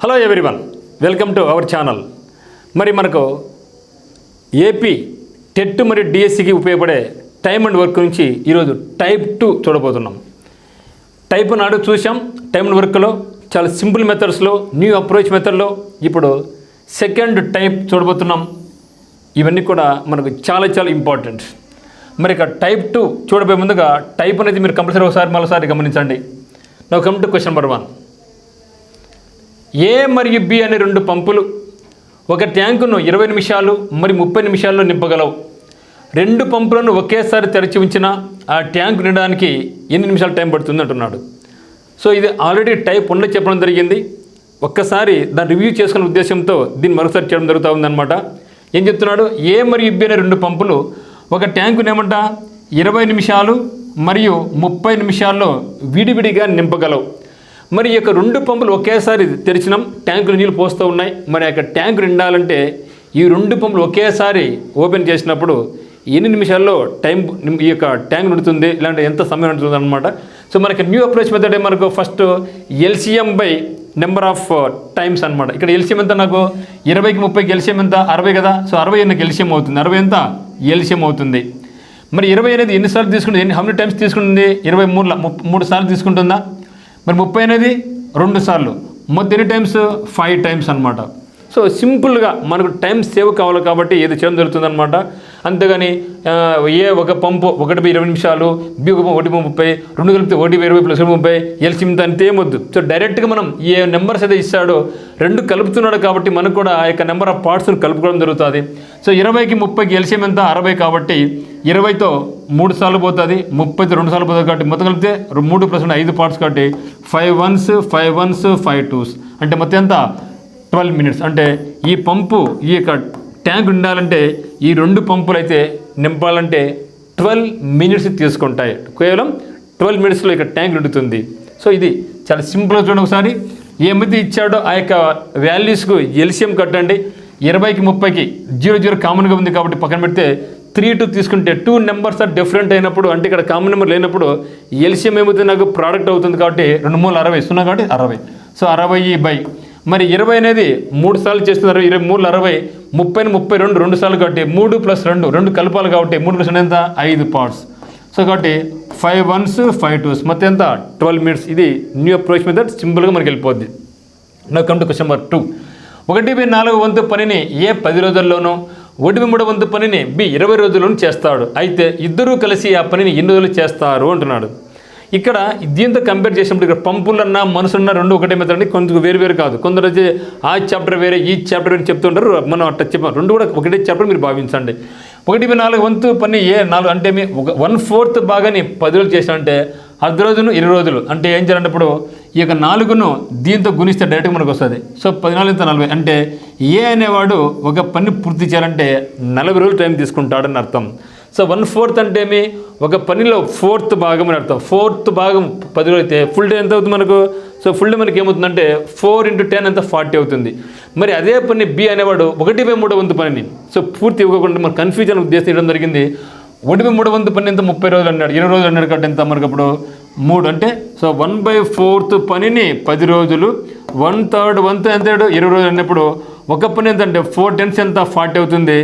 Hello everyone, welcome to our channel. మరి మనకు AP TET మరియు డిఎస్సికి ఉపయోగపడే టైమ్ అండ్ వర్క్ నుంచి ఈరోజు టైప్ 2 చూడబోతున్నాం. టైప్ నాడు చూసాం. టైమ్ అండ్ వర్క్లో చాలా సింపుల్ మెథడ్స్లో, న్యూ అప్రోచ్ మెథడ్లో ఇప్పుడు సెకండ్ టైప్ చూడబోతున్నాం. ఇవన్నీ కూడా మనకు చాలా చాలా ఇంపార్టెంట్. మరి ఇక టైప్ 2 చూడబోయే ముందుగా టైప్ అనేది మీరు కంపల్సరీ మరోసారి గమనించండి. Now come to question number 1. ఏ మరియు బి అనే రెండు పంపులు ఒక ట్యాంకును 20 నిమిషాలు మరి 30 నిమిషాల్లో నింపగలవు. రెండు పంపులను ఒకేసారి తెరిచి ఉంచిన ఆ ట్యాంకు నిండడానికి ఎన్ని నిమిషాలు టైం పడుతుంది అంటున్నాడు. సో ఇది ఆల్రెడీ టైప్ 1లో చెప్పడం జరిగింది. ఒక్కసారి దాన్ని రివ్యూ చేసుకునే ఉద్దేశంతో దీన్ని మరోసారి చేయడం జరుగుతూ ఉందన్నమాట. ఏం చెప్తున్నాడు? ఏ మరియు బి అనే రెండు పంపులు ఒక ట్యాంకును ఏమంట 20 నిమిషాలు మరియు 30 నిమిషాల్లో విడివిడిగా నింపగలవు. మరి ఈ యొక్క రెండు పంపులు ఒకేసారి తెరిచినాం, ట్యాంకులు నీళ్ళు పోస్తూ ఉన్నాయి. మరి ఆ ట్యాంకు నిండాలంటే ఈ రెండు పంపులు ఒకేసారి ఓపెన్ చేసినప్పుడు ఎన్ని నిమిషాల్లో ఈ యొక్క ట్యాంక్ నిండుతుంది, ఇలాంటి ఎంత సమయం ఉంటుంది అనమాట. సో మనకి న్యూ అప్రోచ్ మెథడ్ మనకు first LCM by number of times అనమాట. ఇక్కడ ఎల్సిఎం ఎంత? నాకు 20కి 30కి ఎల్సిఎం ఎంత? 60 కదా. సో 60 నాకు ఎల్సిఎం అవుతుంది. 60 ఎంత? ఎల్సిఎం అవుతుంది. మరి 20 అనేది ఎన్నిసార్లు తీసుకుంటుంది? హౌ మెనీ టైమ్స్ తీసుకుంటుంది? 23 సార్లు తీసుకుంటుందా? మరి 30 అనేది 2 సార్లు, మొత్తం ఎన్ని టైమ్స్? 5 టైమ్స్ అనమాట. సో సింపుల్గా మనకు టైం సేవ్ కావాలి కాబట్టి ఏది చేయడం జరుగుతుందన్నమాట. అంతేగాని ఒక పంపు 1/20 నిమిషాలు, బి 1/30, రెండు కలిపితే 1/20 + 30 ఎల్సిఎం అంతే ఏమొద్దు. సో డైరెక్ట్గా మనం ఏ నెంబర్స్ అయితే ఇస్తాడో రెండు కలుపుతున్నాడు కాబట్టి మనకు కూడా ఆ యొక్క నెంబర్ ఆఫ్ పార్ట్స్ని కలుపుకోవడం జరుగుతుంది. సో 20కి 30కి ఎల్సిఎం ఎంత? 60 కాబట్టి 20తో 3 సార్లు పోతుంది, 30తో 2 సార్లు పోతుంది కాబట్టి మొత్తం కలిపితే 3 + 5 పార్ట్స్ కాబట్టి 5 1s 5 1s 5 2s అంటే మొత్తం ఎంత? 12 మినిట్స్. అంటే ఈ పంపు ఈ యొక్క ట్యాంక్ నిండాలంటే ఈ రెండు పంపులు అయితే నింపాలంటే 12 మినిట్స్ తీసుకుంటాయి. కేవలం 12 మినిట్స్లో ఇక ట్యాంక్ నిండుతుంది. సో ఇది చాలా సింపుల్గా చూడండి. ఒకసారి ఏమైతే ఇచ్చాడో ఆ యొక్క వాల్యూస్కు ఎల్సిఎం కట్టండి. 20కి 30కి 0 కామన్గా ఉంది కాబట్టి పక్కన పెడితే 3 2 తీసుకుంటే 2 నెంబర్స్ ఆర్ డిఫరెంట్ అయినప్పుడు, అంటే ఇక్కడ కామన్ నెంబర్ లేనప్పుడు ఎల్సిఎం ఏమవుతుంది? నాకు ప్రోడక్ట్ అవుతుంది కాబట్టి 2 3 60 0 కాబట్టి 60. సో 60 బై మరి 20 అనేది 3 సార్లు చేస్తున్నారు. 20 3 60, 30 32 2 సార్లు కాబట్టి 3 + 2 కలపాలి కాబట్టి 3 + 2 ఎంత? 5 పార్ట్స్. సో కాబట్టి 5 1s 5 2s మొత్తం ఎంత? 12 మినిట్స్. ఇది న్యూ అప్రోచ్ మెథడ్, సింపుల్గా మనకి వెళ్ళిపోద్ది. నా కమ్ టు క్వశ్చన్ నెంబర్ 2. 1/4 వంతు పనిని ఏ 10 రోజుల్లోనూ, 1/3 వంతు పనిని బి 20 రోజుల్లోనూ చేస్తాడు. అయితే ఇద్దరూ కలిసి ఆ పనిని ఎన్ని రోజులు చేస్తారు అంటున్నాడు. ఇక్కడ దీంతో కంపేర్ చేసినప్పుడు ఇక్కడ పంపులన్నా మనుషులన్నా రెండు ఒకటే మెథడ్ అండి, కొంచెం వేరు కాదు. కొందరు వచ్చి ఆ చాప్టర్ వేరే ఈ చాప్టర్ వేరే చెప్తుంటారు. మనం అట్లా చెప్పాం, రెండు కూడా ఒకటే చాప్టర్ మీరు భావించండి. 1/4 వంతు పని ఏ 4 అంటే 1/4 భాగాన్ని 10 రోజులు చేసినంటే అర్ధ రోజును 20 రోజులు. అంటే ఏం చేయాలంటే ఇప్పుడు ఈ యొక్క 4ను దీంతో గుణిస్తే డైరెక్ట్గా మనకు వస్తుంది. సో 14 × 40 అంటే ఏ అనేవాడు ఒక పని పూర్తి చేయాలంటే 40 రోజులు టైం తీసుకుంటాడని అర్థం. సో 1/4 అంటే ఏమి? ఒక పనిలో 4th భాగం అని అర్థం. 4th భాగం 10 రోజులు అయితే ఫుల్ డే ఎంత అవుతుంది మనకు? సో ఫుల్ డే మనకి ఏమవుతుందంటే 4 × 10 ఎంత? 40 అవుతుంది. మరి అదే పని బి అనేవాడు 1/3 వంతు పనిని సో పూర్తి ఇవ్వకుండా మన కన్ఫ్యూజన్ ఉద్దేశం ఇవ్వడం జరిగింది. 1/3 వంతు పని ఎంత? 30 రోజులు అన్నాడు. 20 రోజులు అన్నాడు కాబట్టి ఎంత మనకు అప్పుడు 3 అంటే సో 1/4 పనిని 10 రోజులు, 1/3 వంతు ఎంత? 20 రోజులు అన్నప్పుడు ఒక పని ఎంత అంటే 4 10s ఎంత? 40 అవుతుంది.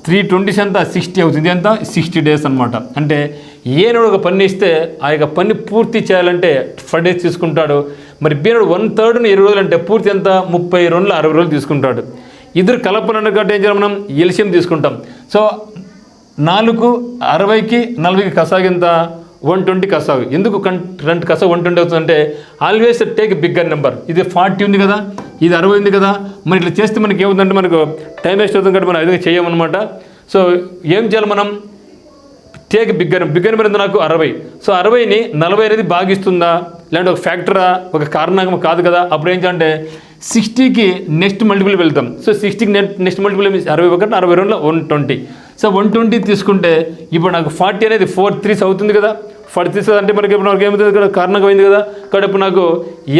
3 20s ఎంత? 60 అవుతుంది. ఎంత? 60 డేస్ అనమాట. అంటే ఏనాడు ఒక పని ఇస్తే ఆ యొక్క పని పూర్తి చేయాలంటే 5 డేస్ తీసుకుంటాడు. మరి బీనాడు 1/3 20 రోజులు అంటే పూర్తి ఎంత? 30 రోజులు 60 రోజులు తీసుకుంటాడు. ఇద్దరు కలపనన్న కాబట్టి ఏం చేయాలి? మనం ఎల్సిఎం తీసుకుంటాం. సో 4 60కి 40కి కసాగు ఎంత? 120 కసాగు. ఎందుకు కరెంట్ కసాగు 120 అవుతుందంటే ఆల్వేస్ టేక్ బిగ్గర్ నెంబర్. ఇది 40 ఉంది కదా, ఇది 60 ఉంది కదా. మరి ఇట్లా చేస్తే మనకి ఏమవుతుందంటే మనకు టైం వేస్ట్ అవుతుంది కాబట్టి మనం ఆ విధంగా చేయమన్నమాట. సో ఏం చేయాలి మనం? టేక్ బిగ్గర్ నెంబర్ ఎంత? నాకు 60. సో 60ని 40 అనేది భాగిస్తుందా, లేదంటే ఒక ఫ్యాక్టరా, ఒక కారణాంగం కాదు కదా. అప్పుడు ఏం చేయాలంటే 60కి నెక్స్ట్ మల్టిపుల్ వెళ్తాం. సో 60కి నెక్స్ట్ మల్టిపుల్ 60 62 120. సో 120 తీసుకుంటే ఇప్పుడు నాకు 40 అనేది 4 3s అవుతుంది కదా. 43 అంటే మనకి ఇప్పుడు నాకు ఏమవుతుంది? ఇక్కడ కారణంగా అయింది కదా. కాబట్టి ఇప్పుడు నాకు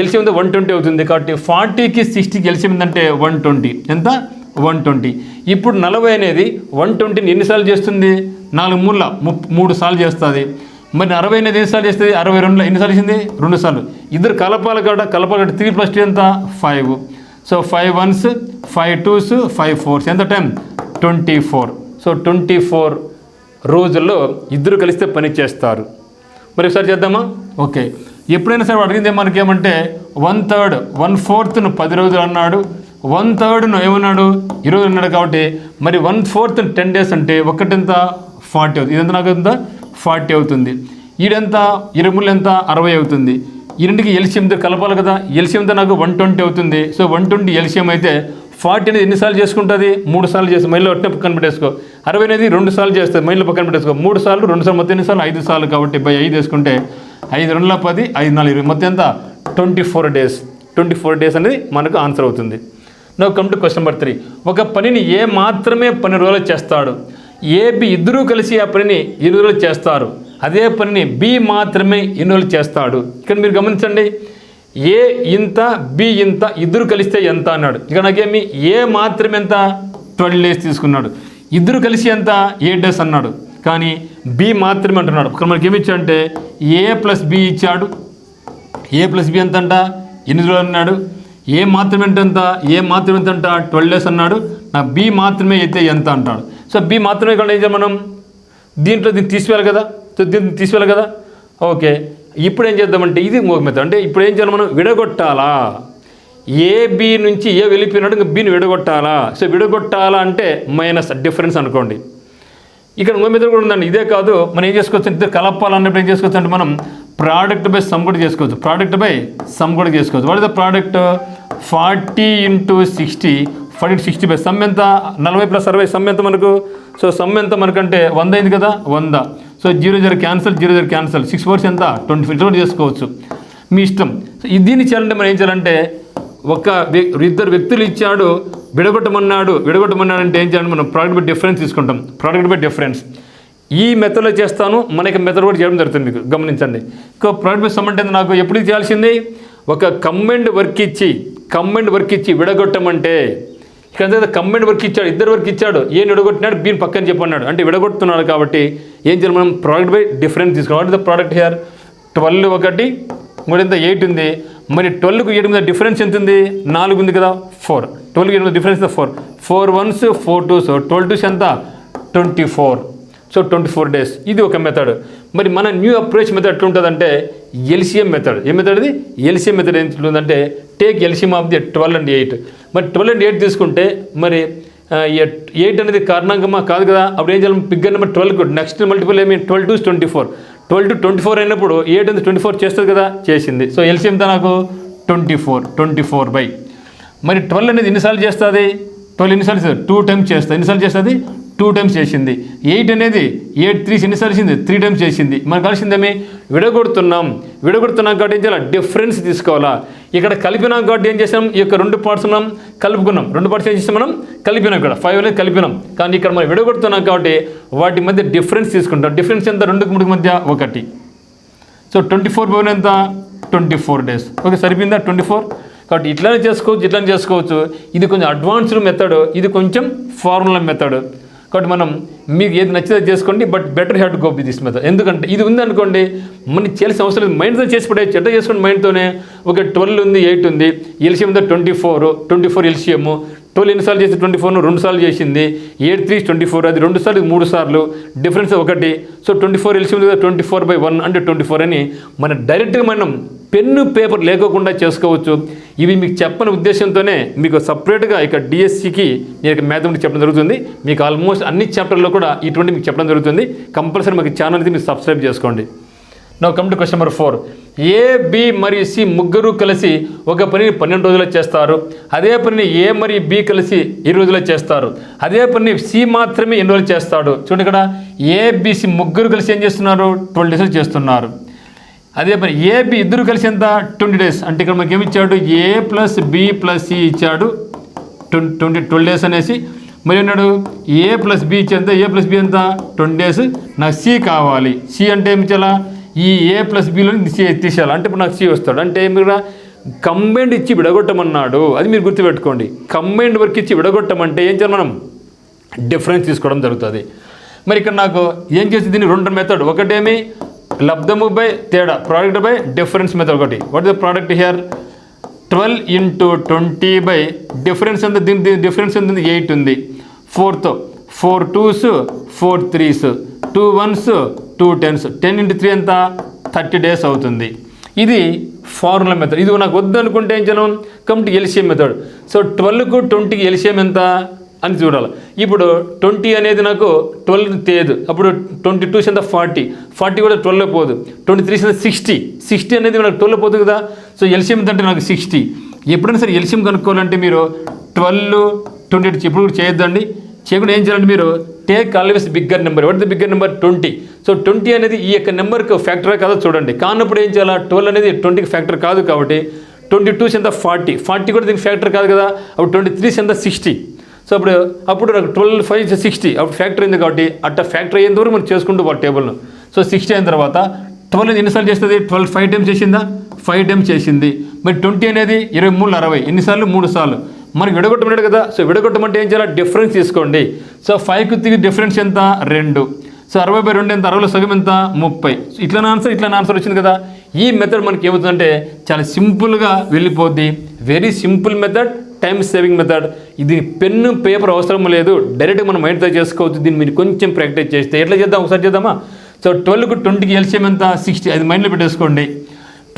ఎల్సిఎం ఉంది 120 అవుతుంది. కాబట్టి 40కి 60కి ఎల్సిఎం ఉందంటే 120 ఎంత? 120. ఇప్పుడు 40 అనేది 120ని ఎన్నిసార్లు చేస్తుంది? 4 3 3 సార్లు చేస్తుంది. మరి 60 అనేది ఎన్నిసార్లు చేస్తుంది? 62 ఎన్నిసార్లు చేసింది? 2 సార్లు. ఇద్దరు కలపాలి కాబట్టి 3 + 2 ఎంత? 5. సో 5 1s 5 2s 5 4s ఎంత టైం 24. సో 24 రోజుల్లో ఇద్దరు కలిస్తే పని చేస్తారు. మరి ఒకసారి చేద్దామా? ఓకే, ఎప్పుడైనా సరే అడిగింది మనకేమంటే 1/3 1/4 10 రోజులు అన్నాడు, 1/3 ఏమన్నాడు 20 రోజులు అన్నాడు. కాబట్టి మరి 1/4 10 days అంటే ఒకటెంత 40 అవుతుంది. ఇదంతా నాకు ఎంత 40 అవుతుంది. ఈడెంత 23 ఎంత 60 అవుతుంది. ఈ రెండుకి ఎల్సిఎం కలపాలి కదా, ఎల్సిఎంతో నాకు 120 అవుతుంది. సో 120 ఎల్సిఎం అయితే 40 అనేది ఎన్నిసార్లు చేసుకుంటుంది 3 సార్లు చేస్తుంది. మైండ్లో ఒట్టిన పక్కన పెట్టేసుకో. 60 అనేది 2 సార్లు చేస్తుంది, మైండ్లో పక్కన పెట్టేసుకో. 3 సార్లు 2 సార్లు మొత్తం ఎన్నిసార్లు 5 సార్లు. కాబట్టి 5 వేసుకుంటే 5 2 10 5 4 20 మొత్తం ఎంత 24 days. 24 days అనేది మనకు ఆన్సర్ అవుతుంది. Now come to question number 3. ఒక పనిని ఏ మాత్రమే 12 రోజులు చేస్తాడు, ఏ బి ఇద్దరూ కలిసి ఆ పనిని 20 రోజులు చేస్తారు. అదే పనిని బి మాత్రమే ఎన్ని రోజులు చేస్తాడు. ఇక్కడ మీరు గమనించండి, ఏ ఇంత బి ఇంత ఇద్దరు కలిస్తే ఎంత అన్నాడు. ఇక్కడ నాకేమి ఏ మాత్రమే ఎంత 12 days తీసుకున్నాడు, ఇద్దరు కలిసి ఎంత 8 days అన్నాడు. కానీ బి మాత్రమే అంటున్నాడు. ఇక్కడ మనకి ఏమి ఇచ్చాడంటే ఏ ప్లస్ బి ఇచ్చాడు. ఏ ప్లస్ బి ఎంత అంట 8 రోజులు అన్నాడు. ఏ మాత్రమే ఎంత ఏ మాత్రమే ఎంత అంట 12 days అన్నాడు. నా బి మాత్రమే అయితే ఎంత అంటాడు. సో బి మాత్రమే ఇక్కడ ఏం చేయాలి మనం, దీంట్లో దీన్ని తీసివేయాలి కదా. సో దీన్ని తీసివేయాలి కదా. ఓకే, ఇప్పుడు ఏం చేద్దామంటే ఇది ఇంకొక మెథడ్. అంటే ఇప్పుడు ఏం చేయాలి మనం, విడగొట్టాలా. ఏ బి నుంచి ఏ వెళ్ళిపోయినాడు, ఇంకా బిని విడగొట్టాలా. సో విడగొట్టాలా అంటే మైనస్ డిఫరెన్స్ అనుకోండి. ఇక్కడ ఇంకో మెథడ్ కూడా ఉందండి. ఇదే కాదు, మనం ఏం చేసుకోవచ్చు, ఇద్దరు కలపాలన్నప్పుడు ఏం చేసుకోవచ్చు అంటే మనం ప్రోడక్ట్ బై సమ్ కూడా చేసుకోవచ్చు. ప్రోడక్ట్ బై సమ్ కూడా చేసుకోవచ్చు. What is the product 40 × 60 40 × 60 by some ఎంత 40 + 60 సమ్ ఎంత మనకు. సో సమ్ ఎంత మనకంటే 100 అయింది కదా 100. సో 0 0 క్యాన్సల్ 0 0 క్యాన్సల్ 6 4 ఎంత 24 చేసుకోవచ్చు, మీ ఇష్టం. సో దీన్ని చేయాలంటే మనం ఏం చేయాలంటే ఇద్దరు వ్యక్తులు ఇచ్చాడు, విడగొట్టమన్నాడు అంటే ఏం చేయాలి మనం ప్రోడక్ట్ బై డిఫరెన్స్ తీసుకుంటాం. ప్రోడక్ట్ బై డిఫరెన్స్ ఈ మెథడ్లో చేస్తాను. మనకి మెథడ్ కూడా చేయడం జరుగుతుంది, మీకు గమనించండి. ప్రోడక్ట్ బై సమ్ అంటే నాకు ఎప్పుడు చేయాల్సింది, ఒక కంబైన్డ్ వర్క్ ఇచ్చి విడగొట్టమంటే ఇక్కడ కంబైన్డ్ వర్క్ ఇచ్చాడు, ఇద్దరు వర్క్ ఇచ్చాడు. ఏం విడగొట్టినాడు బిని పక్కన చెప్పన్నాడు అంటే విడగొడుతున్నాడు. కాబట్టి ఏం చేయాలి మనం ప్రోడక్ట్ బై డిఫరెన్స్ తీసుకోవాలి. What is the product here 12 ఒకటి 3 ఎంత 8 ఉంది. మరి 12కు 8 మీద డిఫరెన్స్ ఎంత ఉంది 4 ఉంది కదా 4. 12కి 8 మీద డిఫరెన్స్ 4 4 1s 4 2s 12 2s ఎంత 24. So 24 days. ఇది ఒక మెథడ్. మరి మన న్యూ అప్రోచ్ మెథడ్ ఎట్లుంటుందంటే ఎల్సిఎం మెథడ్. ఏ మెథడ్ ఇది ఎల్సిఎం మెథడ్ ఏంటంటే take LCM of the 12 and 8. మరి 12 and 8 తీసుకుంటే మరి 8 అనేది కారణాంకమా కాదు కదా. అప్పుడు ఏం చేయాలి, ఫిగర్ నెంబర్ 12కు నెక్స్ట్ మల్టిపుల్ ఏమి 12 2s 24. 12 to 24 అయినప్పుడు 8 అనేది 24 చేస్తుంది కదా, చేసింది. సో ఎల్సిఎంతో నాకు 24 బై మరి 12 అనేది ఎన్నిసార్లు చేస్తుంది 12 ఎన్నిసార్లు చేస్తుంది 2 times చేస్తుంది. ఎన్నిసార్లు చేస్తుంది 2 times చేసింది. 8 అనేది 8 3 ఎన్నిసార్లు చేసింది 3 times చేసింది. మనకు కలిసిందేమి విడగొడుతున్నాం కాబట్టి ఏం చేయాలి డిఫరెన్స్ తీసుకోవాలా. ఇక్కడ కలిపినాం కాబట్టి ఏం చేసాం, ఈ యొక్క 2 parts మనం కలుపుకున్నాం. 2 parts ఏం చేసాం మనం కలిపినాం. ఇక్కడ 5 అనేది కలిపినాం. కానీ ఇక్కడ మనం విడగొడుతున్నాం కాబట్టి వాటి మధ్య డిఫరెన్స్ తీసుకుంటాం. డిఫరెన్స్ ఎంత 2కి 3కి మధ్య 1. సో 24 ఎంత 24 days. ఓకే, సరిపోయిందా 24. కాబట్టి ఇట్లానే చేసుకోవచ్చు. ఇది కొంచెం అడ్వాన్స్డ్ మెథడ్, ఇది కొంచెం ఫార్ములా మెథడ్. కాబట్టి మనం మీకు ఏది నచ్చితే చేసుకోండి. But better have to go with this method. ఎందుకంటే ఇది ఉందనుకోండి మనకి చేయాల్సిన అవసరం లేదు, మైండ్తో చేసి పడేయచ్చు. ఎట్లా చేసుకోండి మైండ్తోనే. ఒక 12 ఉంది 8 ఉంది ఎల్సిఎం 24 ఎల్సిఎం 12 ఎన్నిసార్లు చేసి 24 2 సార్లు చేసింది. 8 3 24 అది 2 సార్లు 3 సార్లు డిఫరెన్స్ 1. సో 24 ఎల్సిఎం 24/1 అంటే 24 అని మనం డైరెక్ట్గా మనం పెన్ను పేపర్ లేకోకుండా చేసుకోవచ్చు. ఇవి మీకు చెప్పని ఉద్దేశంతోనే మీకు సపరేట్గా ఇక డిఎస్సికి నేను మ్యాథమెటిక్స్ చెప్పడం జరుగుతుంది. మీకు ఆల్మోస్ట్ అన్ని చాప్టర్లో కూడా ఇటువంటి మీకు చెప్పడం జరుగుతుంది. కంపల్సరీ మీకు ఛానల్ అయితే మీరు సబ్స్క్రైబ్ చేసుకోండి. Now come to question number 4. A B మరియు సి ముగ్గురు కలిసి ఒక పనిని 12 రోజుల్లో చేస్తారు. అదే పనిని ఏ మరియు బి కలిసి 20 రోజుల్లో చేస్తారు. అదే పనిని సి మాత్రమే ఎన్ని రోజులు చేస్తాడు. చూడండి ఇక్కడ ఏబిసి ముగ్గురు కలిసి ఏం చేస్తున్నారు 12 days చేస్తున్నారు. అదే పని ఏబి ఇద్దరు కలిసి ఎంత 20 days. అంటే ఇక్కడ మనకి ఏమి ఇచ్చాడు ఏ ప్లస్ బి ప్లస్ సి ఇచ్చాడు 12 days అనేసి. మరి అన్నాడు ఏ ప్లస్ బి ఇచ్చేంత ఏ ప్లస్ బి ఎంత 20 days. నాకు సి కావాలి. సి అంటే ఏమి చేయాలా, ఈ ఏ ప్లస్ బిలో సి తీసేయాలి. అంటే ఇప్పుడు నాకు సి వస్తాడు. అంటే ఏమి కూడా కంబైండ్ ఇచ్చి విడగొట్టమన్నాడు. అది మీరు గుర్తుపెట్టుకోండి. కంబైండ్ వర్క్ ఇచ్చి విడగొట్టమంటే ఏం చేయాలి మనం డిఫరెన్స్ తీసుకోవడం జరుగుతుంది. మరి ఇక్కడ నాకు ఏం చేసి దీన్ని 2 మెథడ్. ఒకటేమి లబ్ధము బై తేడా ప్రోడక్ట్ బై డిఫరెన్స్ మెథడ్. ఒకటి what is the product here 12 into 20 by difference ఎంత, దీని డిఫరెన్స్ ఎంత ఉంది, 8 ఉంది. 4తో 4 2s 4 3s 2 1s 2 10s 10 into 3 ఎంత, 30 days అవుతుంది. ఇది ఫార్ములా మెథడ్. ఇది నాకు వద్దు అనుకుంటే ఏం చేయడం, come to LCM method. So 12కు 20కి ఎల్సిఎం ఎంత అని చూడాలి. ఇప్పుడు 20 అనేది నాకు 12 తేదు, అప్పుడు 22 ఎంత, 40 కూడా 12 పోదు, 23 ఎంత 60 అనేది నాకు 12 పోదు కదా. సో ఎల్సిఎం ఎంత అంటే నాకు 60. ఎప్పుడైనా సరే ఎల్సిఎం కనుక్కోవాలంటే మీరు 12 28 ఎప్పుడు కూడా చేయొద్దండి. చేయకుండా ఏం చేయాలంటే మీరు take always bigger number. What the bigger number, 20. So 20 అనేది ఈ యొక్క నెంబర్కి ఫ్యాక్టర్ కాదో చూడండి. కానప్పుడు ఏం చేయాలా, 12 అనేది 20కి ఫ్యాక్టర్ కాదు కాబట్టి 22 ఎంత 40 కూడా దీనికి ఫ్యాక్టర్ కాదు కదా. అప్పుడు 23 ఎంత 60. సో అప్పుడు నాకు 12 5 60 అప్పుడు ఫ్యాక్టర్ అయింది కాబట్టి అట్లా ఫ్యాక్టర్ అయ్యేంత వరకు మనం చేసుకుంటూ వాళ్ళ టేబుల్ను. సో 60 అయిన తర్వాత 12 ఎన్నిసార్లు చేస్తుంది, 12 5 టైమ్స్ చేసిందా, 5 టైమ్స్ చేసింది. మరి 20 అనేది 23 60 ఎన్నిసార్లు, 3 సార్లు. మనకి విడగొట్టమన్నాడు కదా. సో విడగొట్టమంటే ఏం చేయాలి, డిఫరెన్స్ తీసుకోండి. సో 5కు 3 డిఫరెన్స్ ఎంత, 2. సో 60/2 ఎంత, 60లో సగం ఎంత, 30. ఇట్లా ఆన్సర్ వచ్చింది కదా. ఈ మెథడ్ మనకి ఏమవుతుందంటే చాలా సింపుల్గా వెళ్ళిపోద్ది. Very simple method, time saving method. ఇది పెన్ను పేపర్ అవసరం లేదు, డైరెక్ట్గా మనం మైండ్తో చేసుకోవచ్చు. దీన్ని మీరు కొంచెం ప్రాక్టీస్ చేస్తే ఎట్లా చేద్దాం, ఒకసారి చేద్దామా. సో 12కు 20కి ఎల్సిఎం ఎంత, 60. అది మైండ్లో పెట్టేసుకోండి.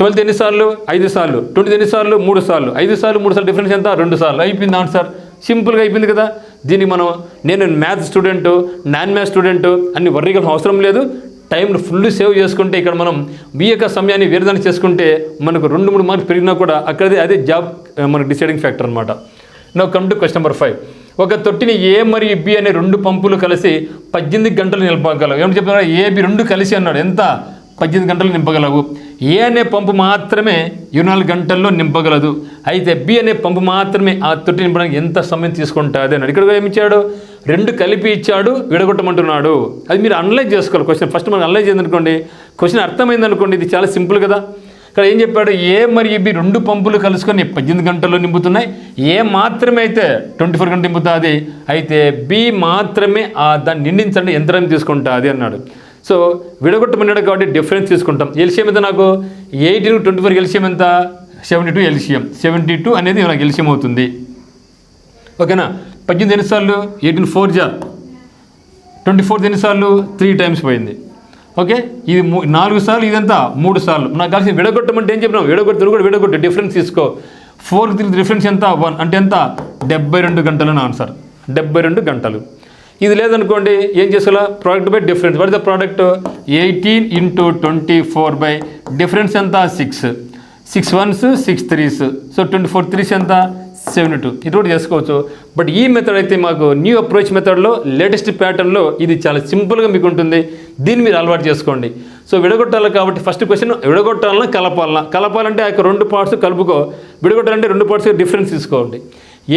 12 ఎన్నిసార్లు, 5 సార్లు. 20 ఎన్నిసార్లు, 3 సార్లు. 5 సార్లు 3 సార్లు డిఫరెన్స్ ఎంత, 2 సార్లు. అయిపోయింది ఆన్సర్, సింపుల్గా అయిపోయింది కదా. దీన్ని నేను maths student, non maths student అన్ని వర్రీగా అవసరం లేదు. టైంను ఫుల్ సేవ్ చేసుకుంటే ఇక్కడ మనం మీ యొక్క సమయాన్ని వేరుదాన్ని చేసుకుంటే మనకు 2-3 మార్క్స్ పెరిగినా కూడా అక్కడది అదే జాబ్ మనకు డిసైడింగ్ ఫ్యాక్టర్ అనమాట. Now come to question number 5. ఒక తొట్టిని ఏ మరియు బి అనే 2 పంపులు కలిసి 18 గంటలు నింపగలవు. ఏమిటి చెప్తున్నారు, ఏ బి 2 కలిసి అన్నాడు, ఎంత, 18 గంటలు నింపగలవు. ఏ అనే పంపు మాత్రమే 24 గంటల్లో నింపగలదు. అయితే బి అనే పంపు మాత్రమే ఆ తొట్టి నింపడానికి ఎంత సమయం తీసుకుంటుంది అన్నాడు. ఇక్కడ ఏమి ఇచ్చాడు, 2 కలిపి ఇచ్చాడు, విడగొట్టమంటున్నాడు. అది మీరు అనలైజ్ చేసుకోవాలి. క్వశ్చన్ ఫస్ట్ మనం అనలైజ్ చేయాలనుకోండి, క్వశ్చన్ అర్థమైంది అనుకోండి, ఇది చాలా సింపుల్ కదా. ఇక్కడ ఏం చెప్పాడు, ఏ మరియు బి 2 పంపులు కలుసుకొని 18 గంటల్లో నింపుతున్నాయి. ఏ మాత్రమే అయితే 24 గంటలు నింపుతుంది. అయితే బి మాత్రమే దాన్ని నిండించండి యంత్రాన్ని తీసుకుంటుంది అన్నాడు. సో విడగొట్టమన్నాడు కాబట్టి డిఫరెన్స్ తీసుకుంటాం. ఎల్సిఎం ఎంత నాకు, 18కు 24 ఎల్సిఎం ఎంత, 72 ఎల్సిఎం. 72 అనేది నాకు ఎల్సిఎం అవుతుంది. ఓకేనా. 18 ఎన్నిసార్లు, 18 4 జా 24 ఎన్నిసార్లు, 3 టైమ్స్ పోయింది. ఓకే, ఇది 4 సార్లు, ఇదంతా 3 సార్లు. నాకు కలిసి విడగొట్టమంటే ఏం చెప్పినాం, విడగొట్టు డిఫరెన్స్ తీసుకో. 4కి 3 డిఫరెన్స్ ఎంత, 1 అంటే ఎంత, 72 గంటలు అని ఆన్సర్. 72 గంటలు. ఇది లేదనుకోండి ఏం చేసుకోవాలా, product by difference. What is the product, 18 into 24 by difference ఎంత, 6 1s 6 3s. సో 24 3s ఎంత, 72. ఇది కూడా చేసుకోవచ్చు. బట్ ఈ మెథడ్ అయితే మాకు న్యూ అప్రోచ్ మెథడ్లో లేటెస్ట్ ప్యాటర్న్లో ఇది చాలా సింపుల్గా మీకు ఉంటుంది. దీన్ని మీరు అలవాటు చేసుకోండి. సో విడగొట్టాలి కాబట్టి ఫస్ట్ క్వశ్చన్, విడగొట్టాలన్నా కలపాలంటే ఆ యొక్క 2 పార్ట్స్ కలుపుకో. విడగొట్టాలంటే 2 పార్ట్స్ డిఫరెన్స్ తీసుకోండి.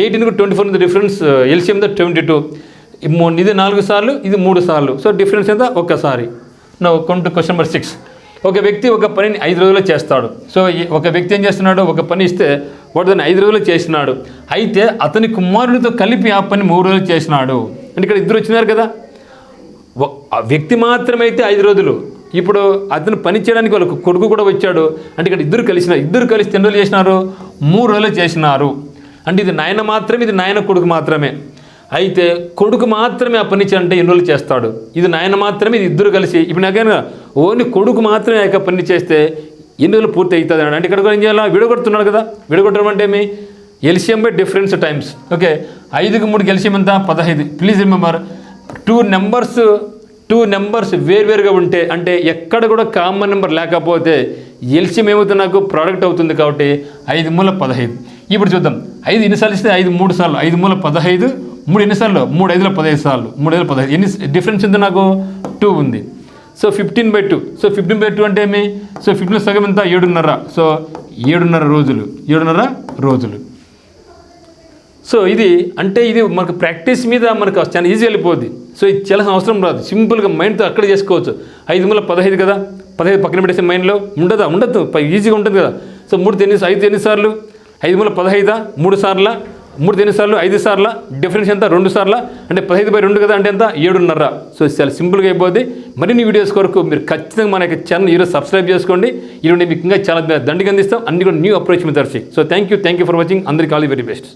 18కు 24 డిఫరెన్స్, ఎల్సిఎం 22. ఇది 4 సార్లు, ఇది 3 సార్లు. సో డిఫరెన్స్ ఎంత, ఒక్కసారి. Now come to question number 6. ఒక వ్యక్తి ఒక పనిని 5 రోజుల్లో చేస్తాడు. సో ఒక వ్యక్తి ఏం చేస్తున్నాడు, ఒక పని ఇస్తే వాడు దాన్ని 5 రోజుల్లో చేసినాడు. అయితే అతని కుమారుడితో కలిపి ఆ పని 3 రోజులు చేసినాడు. అంటే ఇక్కడ 2 వచ్చినారు కదా. ఆ వ్యక్తి మాత్రమే అయితే 5 రోజులు. ఇప్పుడు అతను పని చేయడానికి వాళ్ళకు కొడుకు కూడా వచ్చాడు. అంటే ఇక్కడ 2 కలిసి ఎన్ని రోజులు చేసినారు, 3 రోజులు చేసినారు. అంటే ఇది నాయన మాత్రమే, ఇది నాయన కొడుకు మాత్రమే. అయితే కొడుకు మాత్రమే ఆ పని చేయాలంటే ఎన్ని రోజులు చేస్తాడు. ఇది నాయన మాత్రమే, ఇది 2 కలిసి. ఇప్పుడు నాకైనా ఓన్లీ కొడుకు మాత్రమే ఆ యొక్క పని చేస్తే ఎన్ని రోజులు పూర్తి అవుతుంది అంటే ఇక్కడ ఏం చేయాలా, విడగొడుతున్నాడు కదా. విడగొట్టడం అంటే ఏమి, LCM by difference times. Okay, 5కు 3 ఎల్సిఎం ఎంత, 15. ప్లీజ్ రిమెంబర్, 2 నెంబర్స్ వేరువేరుగా ఉంటే, అంటే ఎక్కడ కూడా కామన్ నెంబర్ లేకపోతే ఎల్సిఎం ఏమవుతుంది, నాకు ప్రోడక్ట్ అవుతుంది. కాబట్టి 5 మూల 15. ఇప్పుడు చూద్దాం, 5 ఎన్నిసార్లు ఇస్తే 5 3 సార్లు, 5 మూల 15. 3 ఎన్నిసార్లు, 3 5లో 15 సార్లు, 3 5లో 15. ఎన్ని డిఫరెన్స్ ఎంత, నాకు 2 ఉంది. సో 15/2. సో 15/2 అంటే ఏమి, సో 15 సగం ఎంత, 7.5. సో 7.5 రోజులు. సో ఇది అంటే ఇది మనకు ప్రాక్టీస్ మీద మనకు చాలా ఈజీ వెళ్ళిపోద్ది. సో ఇది చాలా అవసరం రాదు, సింపుల్గా మైండ్తో అక్కడ చేసుకోవచ్చు. 5 మూల 15 కదా, 15 పక్కన పెట్టేసి మైండ్లో ఉండదు, ఈజీగా ఉంటుంది కదా. సో 5 ఎన్నిసార్లు, 5 మూల 15, 3 సార్లు 3 ఎన్నిసార్లు 5 సార్ల డిఫరెన్స్ ఎంత 2 సార్ల అంటే 15/2 కదా అంటే ఎంత 7.5. సో చాలా సింపుల్గా అయిపోద్ది. మరిన్ని వీడియోస్ కొరకు మీరు ఖచ్చితంగా మన యొక్క ఛానల్ ఈరోజు సబ్స్క్రైబ్ చేసుకోండి. ఈరోజు మీకు ఇంకా చాలా దండిగా అందిస్తాం, అన్ని కూడా new approach methods. So thank you for watching. అందరికీ ఆల్ ది వెరీ బెస్ట్.